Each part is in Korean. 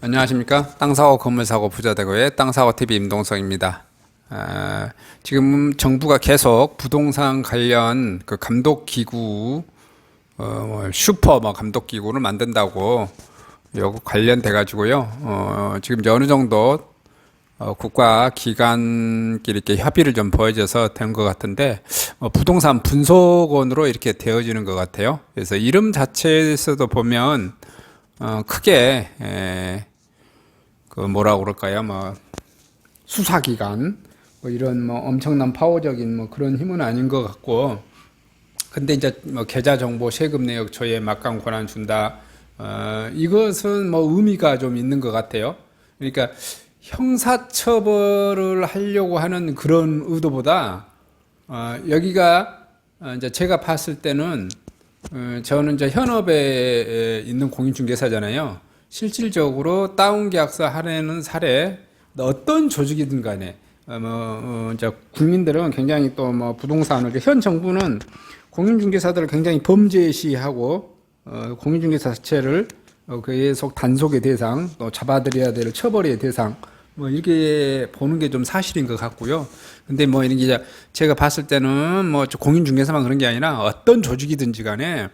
안녕하십니까? 땅사고 건물사고 부자되고의 땅사고TV 임동석입니다. 지금 정부가 계속 부동산 관련 그 감독기구, 슈퍼 감독기구를 만든다고 요거 관련돼 가지고요. 지금 이제 어느 정도 국가 기관끼리 이렇게 협의를 좀 벌여져서 된 것 같은데, 부동산 분석원으로 이렇게 되어지는 것 같아요. 그래서 이름 자체에서도 보면 크게 그 뭐라고 그럴까요? 수사기관 이런 엄청난 파워적인 그런 힘은 아닌 것 같고, 근데 이제 계좌 정보, 세금 내역 조회, 막강 권한 준다. 이것은 의미가 좀 있는 것 같아요. 그러니까 형사처벌을 하려고 하는 그런 의도보다 여기가 이제 제가 봤을 때는 저는 이제 현업에 있는 공인중개사잖아요. 실질적으로 다운계약서 하려는 사례, 어떤 조직이든 간에, 이제 국민들은 굉장히 또 부동산을, 현 정부는 공인중개사들을 굉장히 범죄시하고, 공인중개사 자체를 계속 단속의 대상, 또 잡아들여야 될 처벌의 대상, 이렇게 보는 게 좀 사실인 것 같고요. 근데 이런 게 제가 봤을 때는 공인중개사만 그런 게 아니라 어떤 조직이든지 간에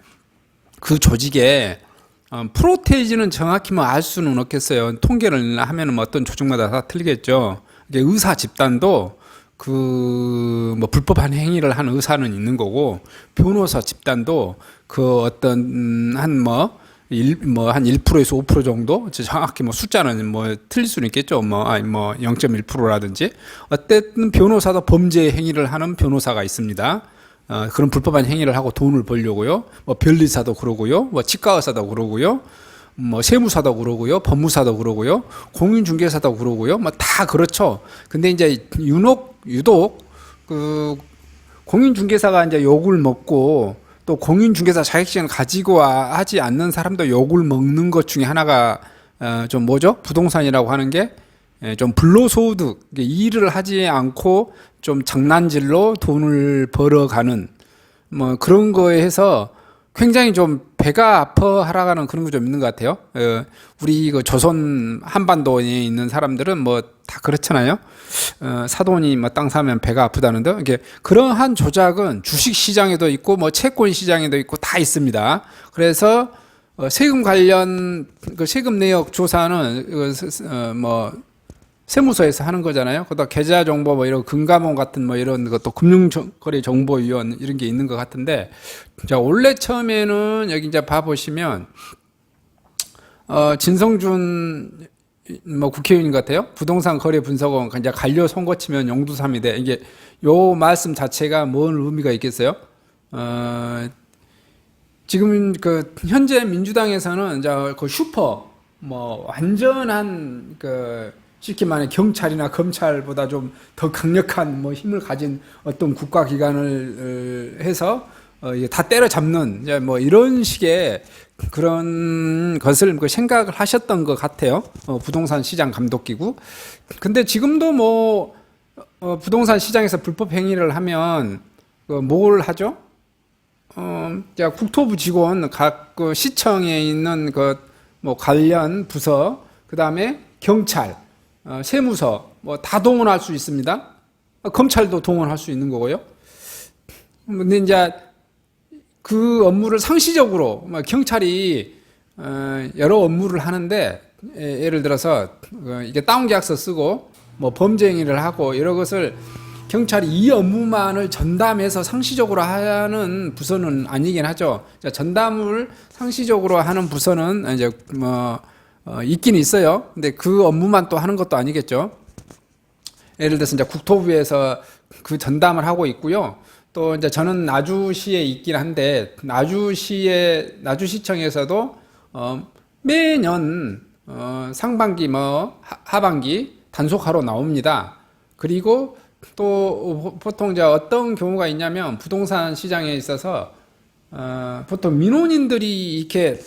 그 조직에 프로테이지는 정확히 알 수는 없겠어요. 통계를 하면은 어떤 조직마다 다 틀리겠죠. 이게 의사 집단도 그 불법한 행위를 한 의사는 있는 거고, 변호사 집단도 그 어떤 한 1%에서 5% 정도? 정확히 숫자는 틀릴 수는 있겠죠. 0.1%라든지. 어쨌든 변호사도 범죄 행위를 하는 변호사가 있습니다. 그런 불법한 행위를 하고 돈을 벌려고요. 변리사도 그러고요. 치과의사도 그러고요. 세무사도 그러고요. 법무사도 그러고요. 공인중개사도 그러고요. 다 그렇죠. 근데 이제 유독 그 공인중개사가 이제 욕을 먹고, 또 공인중개사 자격증을 가지고 하지 않는 사람도 욕을 먹는 것 중에 하나가 좀 부동산이라고 하는 게 좀 불로소득, 일을 하지 않고 좀 장난질로 돈을 벌어가는 그런 거에 해서 굉장히 좀 배가 아파하라가는 그런 거 좀 있는 것 같아요. 우리 그 조선 한반도에 있는 사람들은 다 그렇잖아요. 사돈이 땅 사면 배가 아프다는데, 이게 그러한 조작은 주식 시장에도 있고 채권 시장에도 있고 다 있습니다. 그래서 세금 관련 그 세금 내역 조사는 세무서에서 하는 거잖아요. 그다음 계좌 정보 이런 금감원 같은 이런 것도 금융거래정보위원 이런 게 있는 것 같은데, 자, 원래 처음에는 여기 이제 봐 보시면 진성준 국회의원 같아요. 부동산 거래 분석원 이제 관료 선거치면 용두삼이 돼. 이게 요 말씀 자체가 뭔 의미가 있겠어요? 지금 그 현재 민주당에서는 이제 그 슈퍼 완전한 쉽게 말해 경찰이나 검찰보다 좀 더 강력한 힘을 가진 어떤 국가기관을 해서 다 때려잡는 이제 이런 식의 그런 것을 생각을 하셨던 것 같아요. 부동산 시장 감독기구. 근데 지금도 부동산 시장에서 불법 행위를 하면 뭘 하죠? 국토부 직원 각 시청에 있는 관련 부서, 그 다음에 경찰, 세무서 다 동원할 수 있습니다. 검찰도 동원할 수 있는 거고요. 근데 이제 그 업무를 상시적으로 경찰이 여러 업무를 하는데, 예를 들어서 이게 다운계약서 쓰고 범죄 행위를 하고 이런 것을 경찰이 이 업무만을 전담해서 상시적으로 하는 부서는 아니긴 하죠. 전담을 상시적으로 하는 부서는 이제 있긴 있어요. 근데 그 업무만 또 하는 것도 아니겠죠. 예를 들어서 이제 국토부에서 그 전담을 하고 있고요. 또 이제 저는 나주시에 있긴 한데, 나주시청에서도 매년 상반기 하반기 단속하러 나옵니다. 그리고 또 보통 이제 어떤 경우가 있냐면, 부동산 시장에 있어서 보통 민원인들이 이렇게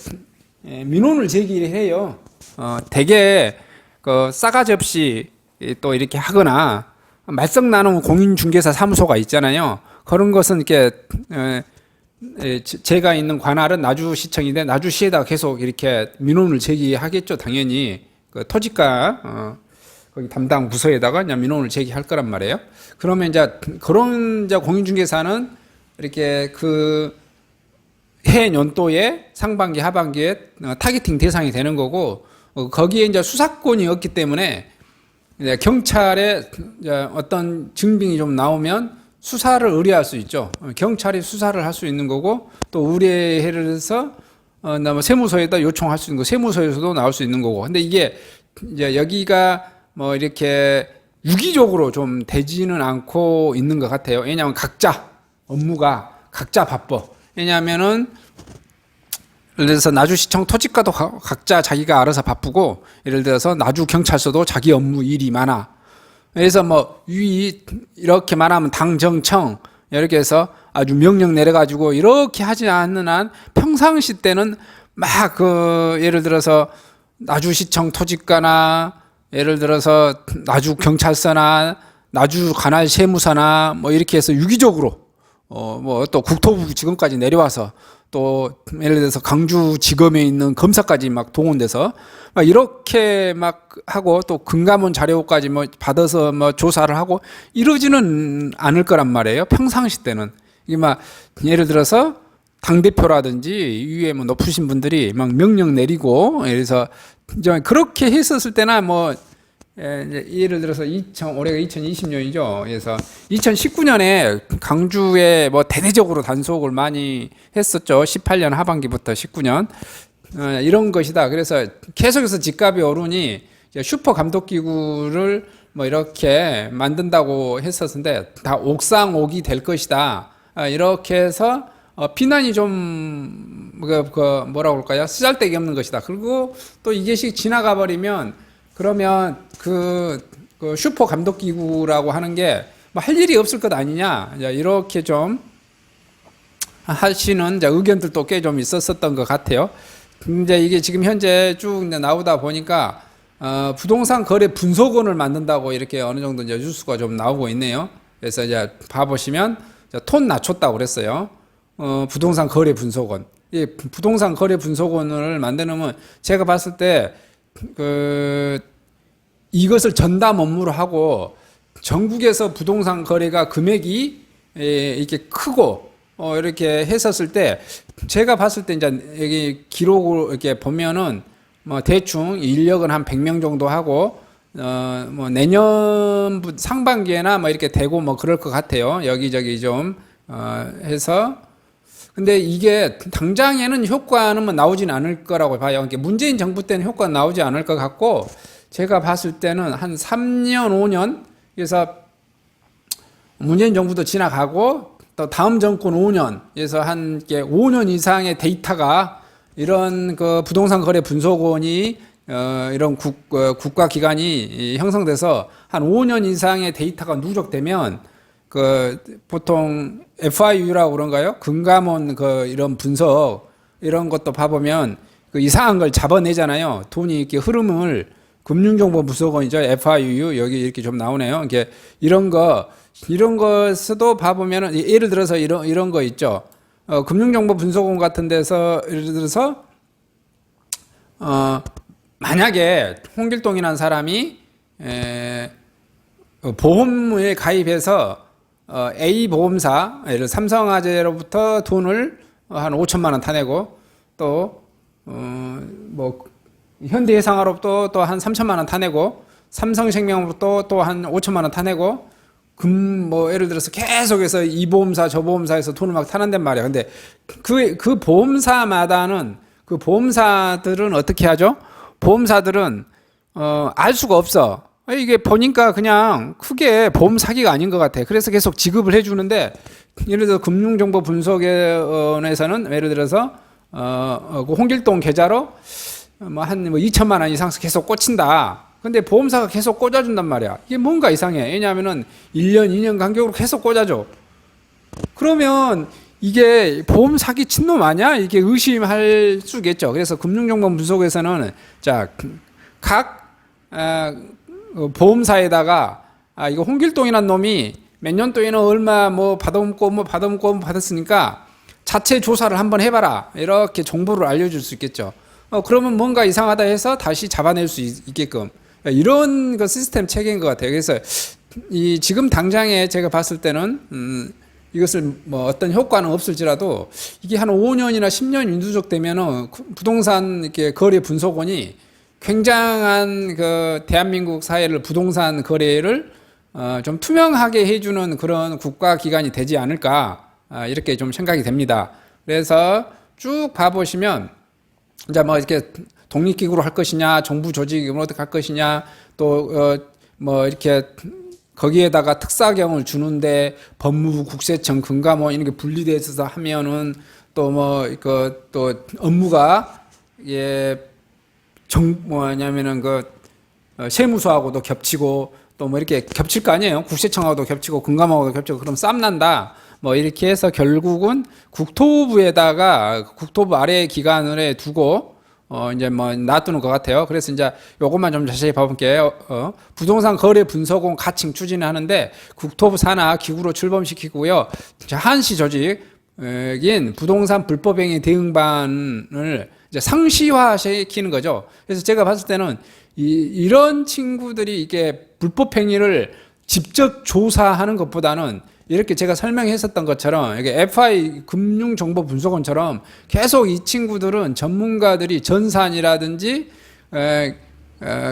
민원을 제기를 해요. 대개 그 싸가지 없이 또 이렇게 하거나 말썽 나는 공인중개사 사무소가 있잖아요. 그런 것은 이렇게 제가 있는 관할은 나주시청인데, 나주시에다 계속 이렇게 민원을 제기하겠죠, 당연히. 그 토지가 거기 담당 부서에다가 이제 민원을 제기할 거란 말이에요. 그러면 이제 그런 이제 공인중개사는 이렇게 그 해 연도에 상반기 하반기에 타겟팅 대상이 되는 거고, 거기에 이제 수사권이 없기 때문에 이제 경찰에 이제 어떤 증빙이 좀 나오면 수사를 의뢰할 수 있죠. 경찰이 수사를 할 수 있는 거고, 또 의뢰를 해서 뭐 세무서에다 요청할 수 있는 거, 세무서에서도 나올 수 있는 거고. 근데 이게 이제 여기가 뭐 이렇게 유기적으로 좀 되지는 않고 있는 것 같아요. 왜냐하면 각자 업무가 각자 바빠. 왜냐하면은 예를 들어서 나주시청 토지과도 각자 자기가 알아서 바쁘고, 예를 들어서 나주 경찰서도 자기 업무 일이 많아. 그래서 뭐 이렇게 말하면 당정청 이렇게 해서 아주 명령 내려가지고 이렇게 하지 않는 한 평상시 때는 막 그 예를 들어서 나주시청 토지과나 예를 들어서 나주 경찰서나 나주 관할 세무서나 뭐 이렇게 해서 유기적으로 뭐 또 국토부 지검까지 내려와서 또 예를 들어서 강주지검에 있는 검사까지 막 동원돼서 막 이렇게 막 하고 또 금감원 자료까지 뭐 받아서 뭐 조사를 하고 이러지는 않을 거란 말이에요. 평상시 때는 이게 막 예를 들어서 당 대표라든지 위에 뭐 높으신 분들이 막 명령 내리고, 그래서 그렇게 했었을 때나 뭐 예를 들어서 올해가 2020년이죠. 그래서 2019년에 강주에 뭐 대대적으로 단속을 많이 했었죠. 18년 하반기부터 19년 이런 것이다. 그래서 계속해서 집값이 오르니 슈퍼 감독기구를 뭐 이렇게 만든다고 했었는데 다 옥상옥이 될 것이다. 이렇게 해서 비난이 좀 뭐라고 할까요? 쓰잘데기 없는 것이다. 그리고 또 이게씩 지나가 버리면 그러면 그 슈퍼 감독기구라고 하는 게 뭐 할 일이 없을 것 아니냐, 이렇게 좀 하시는 의견들도 꽤 좀 있었었던 것 같아요. 이제 이게 지금 현재 쭉 나오다 보니까 부동산 거래 분석원을 만든다고 이렇게 어느 정도 이제 뉴스가 좀 나오고 있네요. 그래서 이제 봐보시면 톤 낮췄다고 그랬어요. 부동산 거래 분석원. 이 부동산 거래 분석원을 만드는 제가 봤을 때 이것을 전담 업무로 하고 전국에서 부동산 거래가 금액이 이렇게 크고 이렇게 했었을 때 제가 봤을 때 이제 여기 기록을 이렇게 보면은 뭐 대충 인력은 한 100명 정도 하고 뭐 내년 상반기에나 뭐 이렇게 되고 뭐 그럴 것 같아요. 여기저기 좀 해서. 근데 이게 당장에는 효과는 뭐 나오진 않을 거라고 봐요. 그러니까 문재인 정부 때는 효과는 나오지 않을 것 같고, 제가 봤을 때는 한 3년, 5년, 그래서 문재인 정부도 지나가고 또 다음 정권 5년, 그래서 한 5년 이상의 데이터가 이런 그 부동산 거래 분석원이 이런 국가 기관이 형성돼서 한 5년 이상의 데이터가 누적되면 보통 FIU라고 그런가요? 금감원 이런 분석 이런 것도 봐보면 이상한 걸 잡아내잖아요. 돈이 이렇게 흐름을 금융정보분석원이죠. FIU 여기 이렇게 좀 나오네요. 이게 이런 것도 봐보면 예를 들어서 이런 거 있죠. 금융정보분석원 같은 데서 예를 들어서 만약에 홍길동이라는 사람이 보험에 가입해서 A 보험사, 예를 들어 삼성화재로부터 돈을 한 5천만 원 타내고 또 뭐 현대해상화로부터 또 한 3천만 원 타내고 삼성생명으로부터 또 한 5천만 원 타내고 뭐 예를 들어서 계속해서 이 보험사 저 보험사에서 돈을 막 타낸단 말이야. 근데 그 보험사마다는 그 보험사들은 어떻게 하죠? 보험사들은 알 수가 없어. 이게 보니까 그냥 크게 보험 사기가 아닌 것 같아. 그래서 계속 지급을 해주는데, 예를 들어 금융정보분석원에서는 예를 들어서 그 홍길동 계좌로 뭐 한 2천만 원 이상 계속 꽂힌다. 근데 보험사가 계속 꽂아준단 말이야. 이게 뭔가 이상해. 왜냐하면은 1년, 2년 간격으로 계속 꽂아줘. 그러면 이게 보험 사기 친놈 아니야? 이게 의심할 수 있겠죠. 그래서 금융정보분석에서는 각 보험사에다가 이거 홍길동이란 놈이 몇 년도에는 얼마 뭐 받아먹고 받았으니까 자체 조사를 한번 해봐라, 이렇게 정보를 알려줄 수 있겠죠. 그러면 뭔가 이상하다 해서 다시 잡아낼 수 있게끔 이런 그 시스템 체계인 것 같아요. 그래서 이 지금 당장에 제가 봤을 때는 이것을 뭐 어떤 효과는 없을지라도 이게 한 5년이나 10년 누적되면은 부동산 이렇게 거래 분석원이 굉장한 그 대한민국 사회를 부동산 거래를 좀 투명하게 해주는 그런 국가 기관이 되지 않을까 이렇게 좀 생각이 됩니다. 그래서 쭉 봐보시면 이제 뭐 이렇게 독립기구로 할 것이냐, 정부 조직으로 어떻게 할 것이냐, 또 뭐 이렇게 거기에다가 특사경을 주는데 법무부, 국세청, 금감원 이런 게 분리돼 있어서 하면은 또 뭐 그 또 업무가 뭐냐면은 세무서하고도 겹치고 또 뭐 이렇게 겹칠 거 아니에요. 국세청하고도 겹치고 금감원하고도 겹치고 그럼 쌈 난다. 뭐 이렇게 해서 결국은 국토부에다가 국토부 아래 기관을 두고 이제 뭐 놔두는 것 같아요. 그래서 이제 요것만 좀 자세히 봐볼게요. 부동산 거래 분석원 가칭 추진하는데 국토부 산하 기구로 출범시키고요. 한시 조직인 부동산 불법행위 대응반을 이제 상시화시키는 거죠. 그래서 제가 봤을 때는 이런 친구들이 이게 불법행위를 직접 조사하는 것보다는 이렇게 제가 설명했었던 것처럼 이게 FI 금융정보분석원처럼 계속 이 친구들은 전문가들이 전산이라든지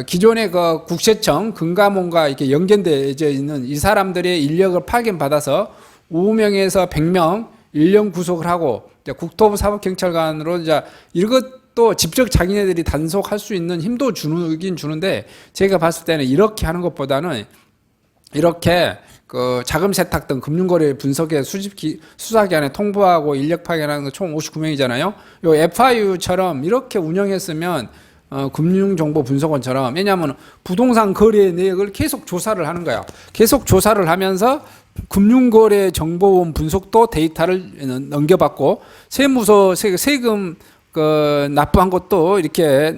기존의 그 국세청 금감원과 이렇게 연결되어 있는 이 사람들의 인력을 파견받아서 5명에서 100명 인력 구속을 하고 국토부 사법경찰관으로 이제 이것도 직접 자기네들이 단속할 수 있는 힘도 주긴 주는데 제가 봤을 때는 이렇게 하는 것보다는 이렇게 그 자금 세탁 등 금융거래 분석의 수사기관에 통보하고 인력 파견하는 거 총 59명이잖아요. 요 FIU처럼 이렇게 운영했으면 금융정보분석원처럼 왜냐하면 부동산 거래 내역을 계속 조사를 하는 거야. 계속 조사를 하면서 금융거래 정보원 분석도 데이터를 넘겨받고 세무서 세금 납부한 것도 이렇게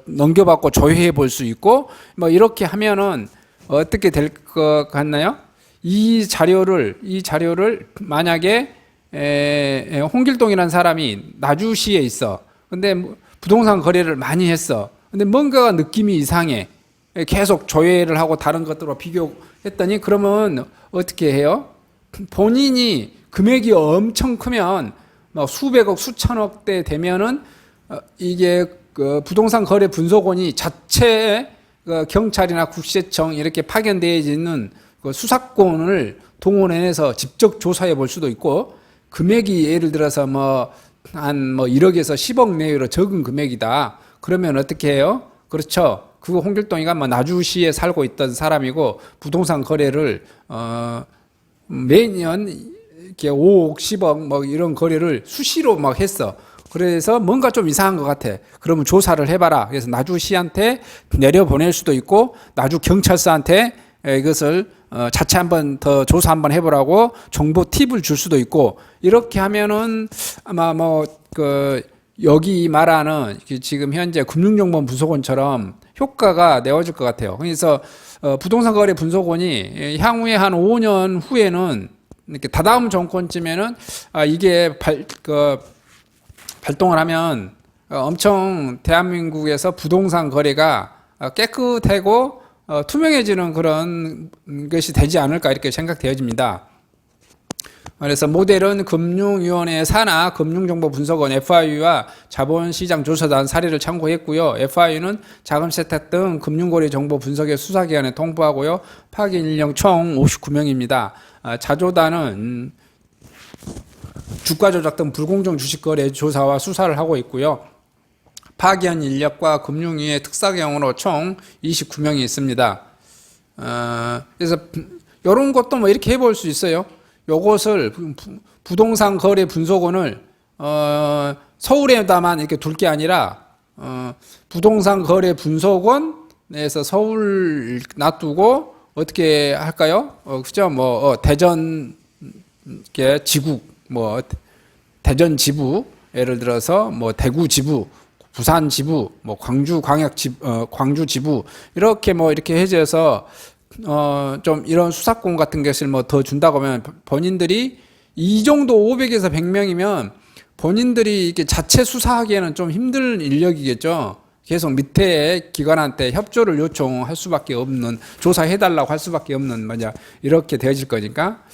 넘겨받고 조회해 볼 수 있고 뭐 이렇게 하면은 어떻게 될 것 같나요? 이 자료를 만약에 홍길동이라는 사람이 나주시에 있어. 근데 부동산 거래를 많이 했어. 근데 뭔가가 느낌이 이상해. 계속 조회를 하고 다른 것들과 비교했더니 그러면 어떻게 해요? 본인이 금액이 엄청 크면 막 수백억, 수천억대 되면은 이게 그 부동산 거래 분석원이 자체 경찰이나 국세청 이렇게 파견되어 있는 그 수사권을 동원해서 직접 조사해 볼 수도 있고 금액이 예를 들어서 한 1억에서 10억 내외로 적은 금액이다. 그러면 어떻게 해요? 그렇죠. 그거 홍길동이가 나주시에 살고 있던 사람이고 부동산 거래를 매년 이렇게 5억, 10억 이런 거래를 수시로 했어. 그래서 뭔가 좀 이상한 것 같아. 그러면 조사를 해봐라. 그래서 나주시한테 내려보낼 수도 있고 나주 경찰서한테 이것을 자체 한번 더 조사 한번 해보라고 정보 팁을 줄 수도 있고 이렇게 하면은 아마 여기 말하는 지금 현재 금융정보분석원처럼 효과가 내어질 것 같아요. 그래서 부동산 거래 분석원이 향후에 한 5년 후에는 이렇게 다다음 정권쯤에는 이게 발동을 하면 엄청 대한민국에서 부동산 거래가 깨끗하고 투명해지는 그런 것이 되지 않을까 이렇게 생각되어집니다. 그래서 모델은 금융위원회 산하 금융정보분석원 FIU와 자본시장조사단 사례를 참고했고요. FIU는 자금세탁 등 금융거래 정보 분석의 수사기관에 통보하고요. 파견 인력 총 59명입니다. 자조단은 주가조작 등 불공정 주식거래 조사와 수사를 하고 있고요. 파견 인력과 금융위의 특사경으로 총 29명이 있습니다. 그래서 이런 것도 이렇게 해볼 수 있어요. 요것을 부동산 거래 분석원을 서울에다만 이렇게 둘 게 아니라 부동산 거래 분석원에서 서울 놔두고 어떻게 할까요? 그죠? 대전 지국 대전 지부 예를 들어서 대구 지부 부산 지부, 광주 광역 광주 지부 이렇게 이렇게 해줘서 좀 이런 수사권 같은 것을 더 준다고 하면 본인들이 이 정도 500에서 100명이면 본인들이 이렇게 자체 수사하기에는 좀 힘든 인력이겠죠. 계속 밑에 기관한테 협조를 요청할 수밖에 없는, 조사해달라고 할 수밖에 없는, 이렇게 되어질 거니까.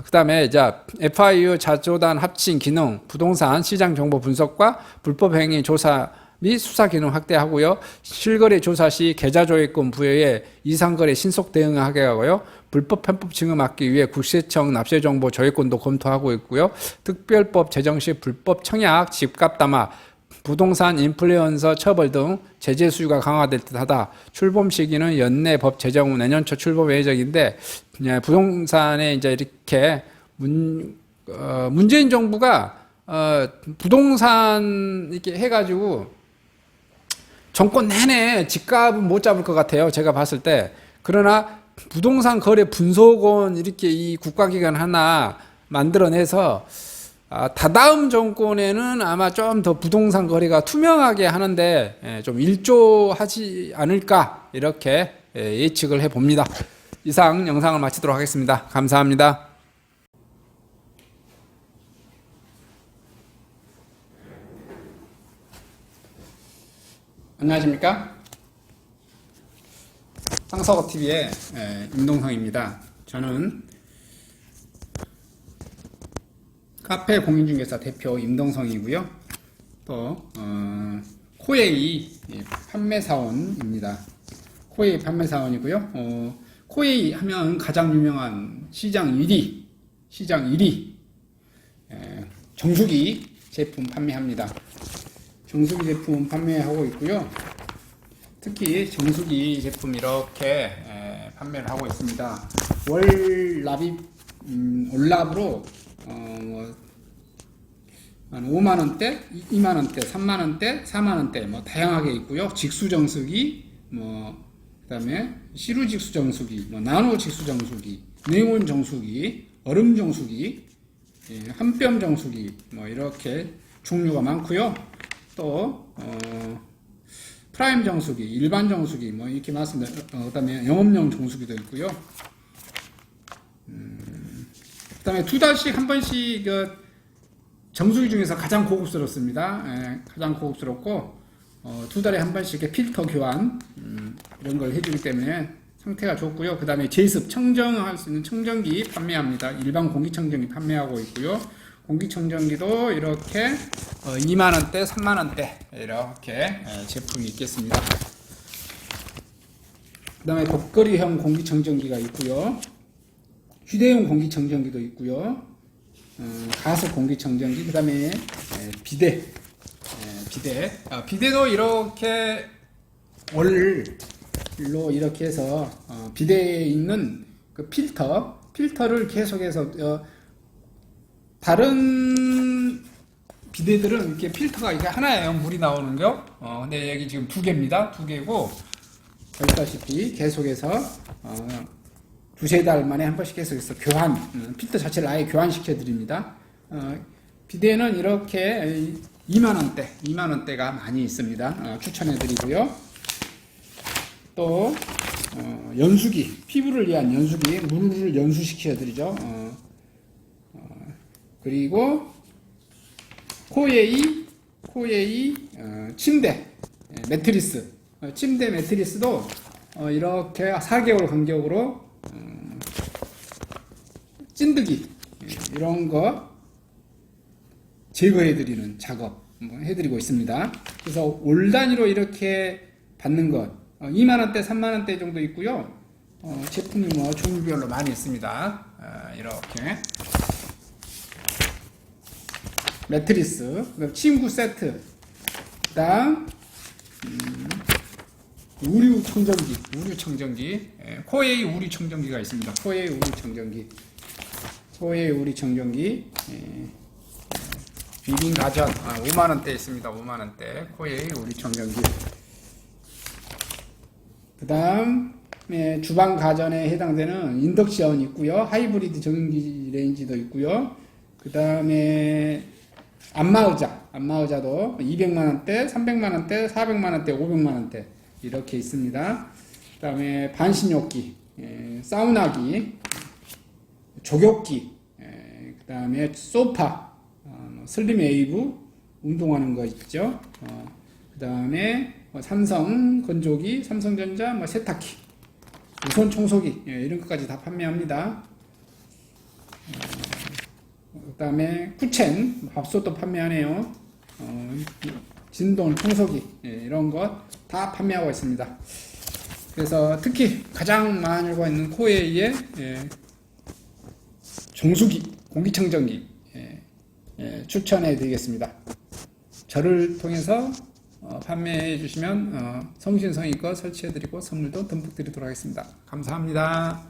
그다음에 이제 FIU 자조단 합친 기능, 부동산 시장 정보 분석과 불법 행위 조사 및 수사 기능 확대하고요. 실거래 조사 시 계좌 조회권 부여에 이상거래 신속 대응하게 하고요. 불법 편법 증여 막기 위해 국세청 납세정보 조회권도 검토하고 있고요. 특별법 제정 시 불법 청약, 집값 담화, 부동산 인플루언서 처벌 등 제재 수위가 강화될 듯하다. 출범 시기는 연내 법 제정 후 내년 초 출범 예정인데, 부동산에 이제 이렇게 문재인 정부가 부동산 이렇게 해가지고 정권 내내 집값은 못 잡을 것 같아요. 제가 봤을 때. 그러나 부동산 거래 분석원 이렇게 이 국가기관 하나 만들어내서 다다음 정권에는 아마 좀 더 부동산 거래가 투명하게 하는데 좀 일조하지 않을까 이렇게 예측을 해봅니다. 이상 영상을 마치도록 하겠습니다. 감사합니다. 안녕하십니까? 상서거TV의 임동성입니다. 저는 카페 공인중개사 대표 임동성이고요. 또 코웨이 판매사원입니다. 코웨이 판매사원이고요. 코웨이 하면 가장 유명한 시장 1위 정수기 제품 판매합니다. 정수기 제품 판매하고 있고요. 특히 정수기 제품 이렇게 판매를 하고 있습니다. 월 납입 올납으로 한 5만원대, 2만원대, 3만원대, 4만원대 뭐 다양하게 있고요. 직수정수기, 그 다음에 시루직수정수기, 나노직수정수기, 냉온정수기, 얼음정수기, 한뼘정수기 이렇게 종류가 많고요. 또 프라임 정수기, 일반 정수기 이렇게 많습니다. 그다음에 영업용 정수기도 있고요. 그다음에 2달씩 한 번씩 정수기 중에서 가장 고급스럽습니다. 가장 고급스럽고 2달에 한 번씩 이렇게 필터 교환 이런 걸 해주기 때문에 상태가 좋고요. 그다음에 제습 청정할 수 있는 청정기 판매합니다. 일반 공기청정기 판매하고 있고요. 공기청정기도 이렇게 2만원대, 3만원대 이렇게 제품이 있겠습니다. 그 다음에 복거리형 공기청정기가 있고요. 휴대용 공기청정기도 있고요. 가습 공기청정기, 그 다음에 비데도 이렇게 월로 이렇게 해서 비데에 있는 그 필터를 계속해서 다른 비데들은 이렇게 필터가 이게 하나예요. 물이 나오는 거. 근데 여기 지금 2개입니다. 2개고, 보시다시피 계속해서, 2-3달 만에 한 번씩 계속해서 교환, 필터 자체를 아예 교환시켜 드립니다. 비데는 이렇게 2만원대가 많이 있습니다. 추천해 드리고요. 또, 연수기, 피부를 위한 연수기, 물을 연수시켜 드리죠. 그리고 코웨이 침대 매트리스, 침대 매트리스도 이렇게 4개월 간격으로 찐득이 이런 거 제거해드리는 작업 해드리고 있습니다. 그래서 올 단위로 이렇게 받는 것 2만원대, 3만원대 정도 있고요. 제품이 종류별로 많이 있습니다. 이렇게 매트리스, 침구 세트, 그다음 우류 청정기, 코웨이 우류 청정기가 있습니다. 코웨이 우류 청정기, 비빔 가전 5만원대 있습니다. 5만원대 코웨이 우류 청정기. 그다음에 주방 가전에 해당되는 인덕션 있고요. 하이브리드 전기 레인지도 있고요. 그다음에 안마의자도 200만원대, 300만원대, 400만원대, 500만원대 이렇게 있습니다. 그 다음에 반신욕기, 사우나기, 족욕기, 그 다음에 소파 슬림 웨이브 운동하는 거 있죠. 그 다음에 삼성 건조기, 삼성전자 세탁기, 무선 청소기 이런 것까지 다 판매합니다. 그 다음에 쿠첸 밥솥도 판매하네요. 진동 청소기 이런 것 다 판매하고 있습니다. 그래서 특히 가장 많이 알고 있는 코웨이의 정수기, 공기청정기 추천해 드리겠습니다. 저를 통해서 판매해 주시면 성심성의껏 설치해 드리고 선물도 듬뿍 드리도록 하겠습니다. 감사합니다.